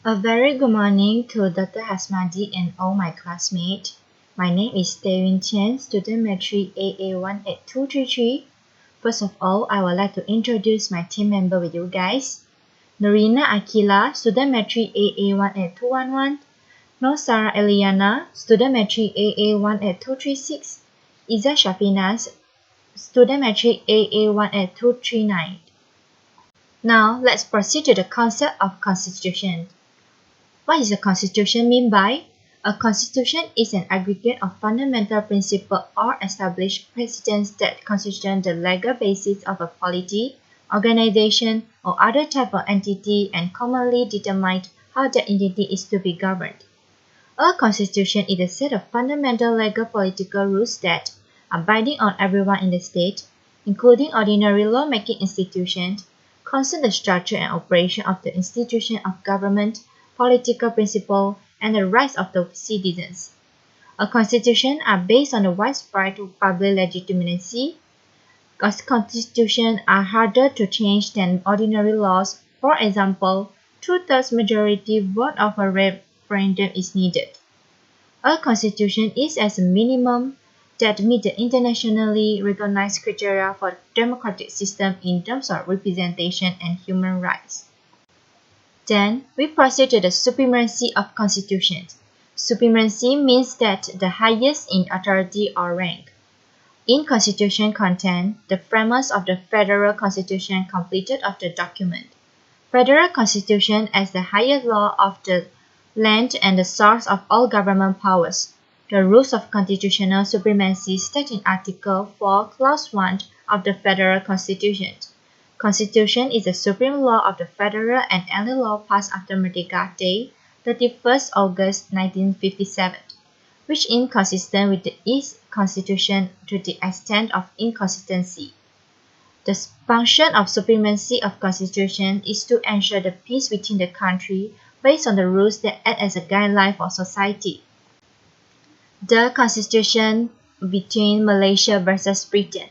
A very good morning to Dr. Hasmadi and all my classmates. My name is Taewin Chen, student matric AA18233. First of all, I would like to introduce my team member with you guys. Norina Akila, student matric AA18211. Nosara Eliana, student matric AA18236. Iza Shafinas, student matric AA18239. Now, let's proceed to the concept of constitution. What is a constitution mean by? A constitution is an aggregate of fundamental principles or established precedents that constitute the legal basis of a polity, organization, or other type of entity and commonly determine how that entity is to be governed. A constitution is a set of fundamental legal political rules that are binding on everyone in the state, including ordinary lawmaking institutions, concern the structure and operation of the institution of government, political principle, and the rights of the citizens. A constitution are based on the widespread public legitimacy. Constitutions are harder to change than ordinary laws. For example, two-thirds majority vote of a referendum is needed. A constitution is as a minimum that meet the internationally recognized criteria for democratic system in terms of representation and human rights. Then, we proceed to the supremacy of constitutions. Supremacy means that the highest in authority or rank. In constitution content, the framers of the federal constitution completed of the document. Federal constitution as the highest law of the land and the source of all government powers. The rules of constitutional supremacy state in Article 4, Clause 1 of the Federal Constitution. Constitution is the supreme law of the federal and any law passed after Merdeka Day, 31st August 1957, which is inconsistent with the East Constitution to the extent of inconsistency. The function of supremacy of Constitution is to ensure the peace within the country based on the rules that act as a guideline for society. The Constitution between Malaysia versus Britain.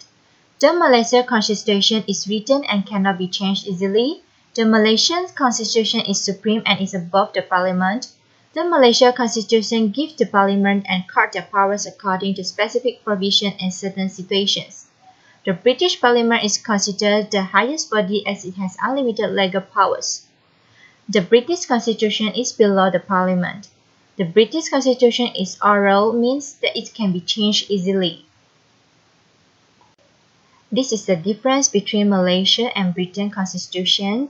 The Malaysian Constitution is written and cannot be changed easily. The Malaysian Constitution is supreme and is above the Parliament. The Malaysian Constitution gives the Parliament and court their powers according to specific provision in certain situations. The British Parliament is considered the highest body as it has unlimited legal powers. The British Constitution is below the Parliament. The British Constitution is oral, means that it can be changed easily. This is the difference between Malaysia and Britain Constitution.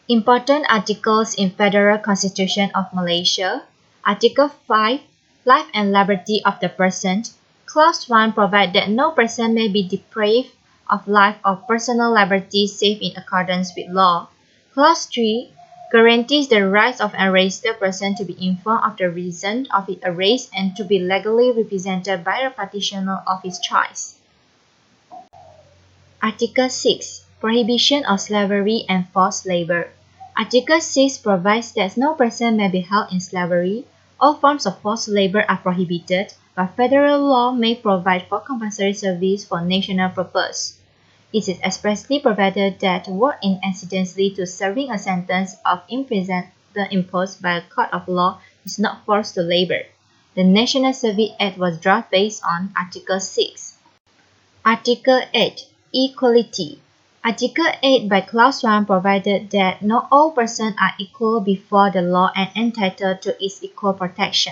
Important articles in Federal Constitution of Malaysia. Article 5, Life and Liberty of the Person. Clause 1 provides that no person may be deprived of life or personal liberty save in accordance with law. Clause 3 guarantees the rights of an arrested person to be informed of the reason of his arrest and to be legally represented by a practitioner of his choice. Article 6. Prohibition of slavery and forced labor. Article 6 provides that no person may be held in slavery. All forms of forced labor are prohibited, but federal law may provide for compulsory service for national purpose. It is expressly provided that work incidentally to serving a sentence of imprisonment imposed by a court of law is not forced to labor. The National Service Act was drafted based on Article 6. Article 8. Equality. Article 8 by Clause 1 provided that not all persons are equal before the law and entitled to its equal protection.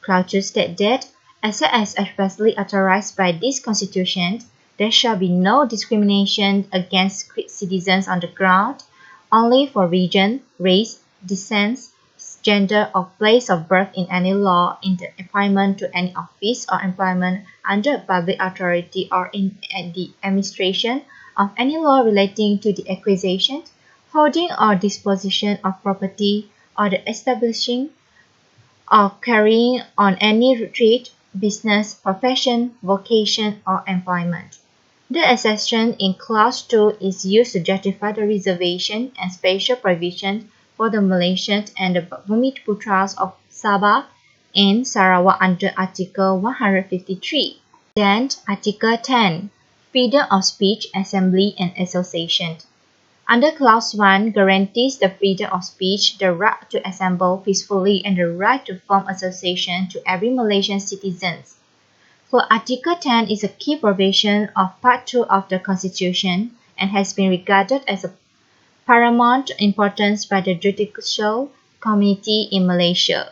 Clause 2 states that, except as expressly authorized by this Constitution, there shall be no discrimination against citizens on the ground only for region, race, descent, gender, or place of birth in any law, in the appointment to any office or employment under public authority or in the administration of any law relating to the acquisition, holding or disposition of property, or the establishing or carrying on any trade, business, profession, vocation, or employment. The exception in Clause 2 is used to justify the reservation and special provision for the Malaysians and the Bumiputras of Sabah and Sarawak under Article 153. Then, Article 10. Freedom of speech, assembly, and association. Under Clause 1 guarantees the freedom of speech, the right to assemble peacefully, and the right to form association to every Malaysian citizen. So Article 10 is a key provision of Part 2 of the Constitution and has been regarded as of paramount importance by the judicial community in Malaysia.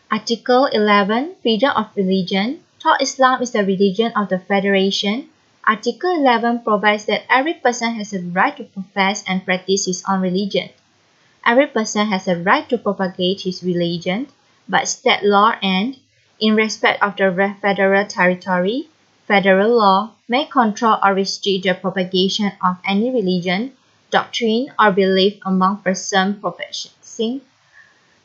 Article 11, Freedom of Religion. Though Islam is the religion of the Federation, Article 11 provides that every person has a right to profess and practice his own religion. Every person has a right to propagate his religion, but state law and, in respect of the federal territory, federal law may control or restrict the propagation of any religion, doctrine, or belief among persons professing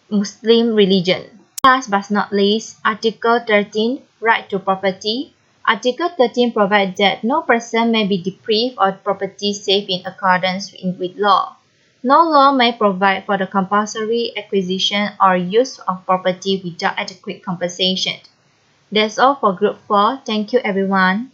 Muslim religion. Last but not least, Article 13, Right to Property. Article 13 provides that no person may be deprived of property save in accordance with law. No law may provide for the compulsory acquisition or use of property without adequate compensation. That's all for Group 4. Thank you everyone.